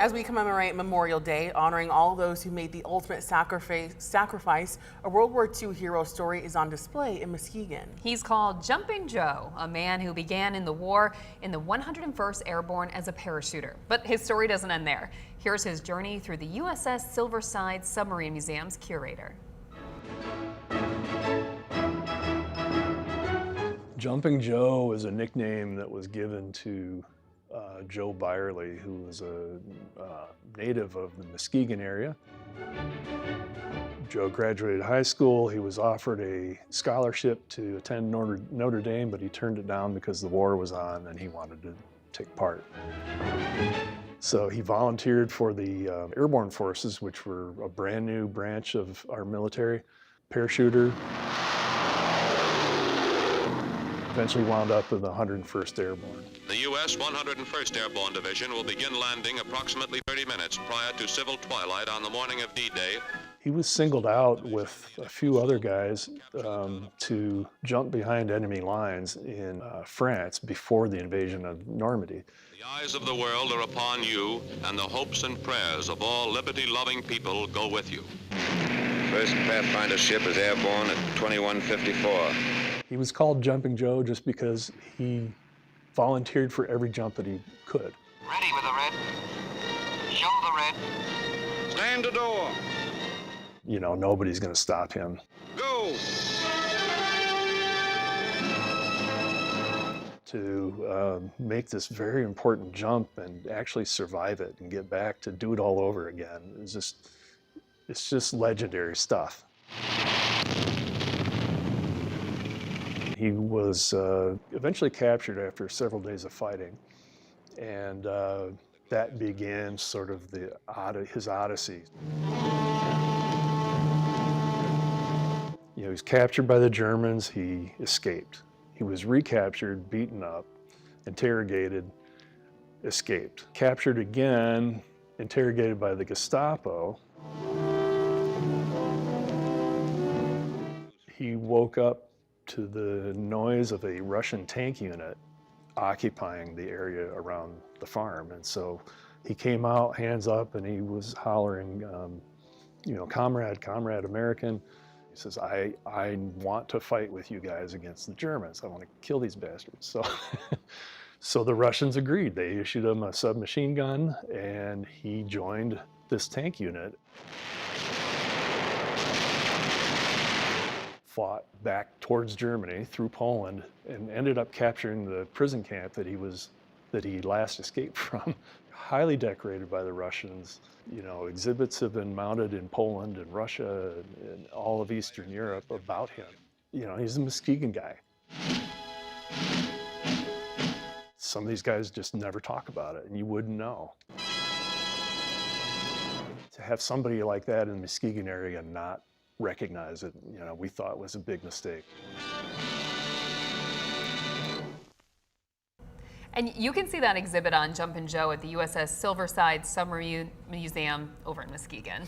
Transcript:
As we commemorate Memorial Day, honoring all those who made the ultimate sacrifice, a World War II hero story is on display in Muskegon. He's called Jumpin Joe, a man who began in the war in the 101st Airborne as a parachuter. But his story doesn't end there. Here's his journey through the USS Silverside Submarine Museum's curator. Jumpin Joe is a nickname that was given to Joe Beyrle, who was a native of the Muskegon area. Joe graduated high school. He was offered a scholarship to attend Notre Dame, but he turned it down because the war was on and he wanted to take part. So he volunteered for the Airborne Forces, which were a brand new branch of our military. Parachuter. Eventually wound up in the 101st Airborne. The U.S. 101st Airborne Division will begin landing approximately 30 minutes prior to civil twilight on the morning of D-Day. He was singled out with a few other guys to jump behind enemy lines in France before the invasion of Normandy. The eyes of the world are upon you, and the hopes and prayers of all liberty-loving people go with you. First Pathfinder ship is airborne at 2154. He was called Jumpin Joe just because he volunteered for every jump that he could. Ready with the red. Show the red. Stand to door. You know, nobody's going to stop him. Go! To make this very important jump and actually survive it and get back to do it all over again, it's just legendary stuff. He was eventually captured after several days of fighting, and that began sort of his odyssey. You know, he was captured by the Germans, he escaped. He was recaptured, beaten up, interrogated, escaped. Captured again, interrogated by the Gestapo. He woke up to the noise of a Russian tank unit occupying the area around the farm. And so he came out, hands up, and he was hollering, you know, comrade, comrade, American. He says, I want to fight with you guys against the Germans. I want to kill these bastards. So, so the Russians agreed. They issued him a submachine gun, and he joined this tank unit. Fought back towards Germany through Poland and ended up capturing the prison camp that he last escaped from. Highly decorated by the Russians. You know, exhibits have been mounted in Poland and Russia and all of Eastern Europe about him. You know, he's a Muskegon guy. Some of these guys just never talk about it, and you wouldn't know. To have somebody like that in the Muskegon area and not recognize it, you know, we thought was a big mistake. And you can see that exhibit on Jumpin Joe at the USS Silverside Submarine Museum over in Muskegon.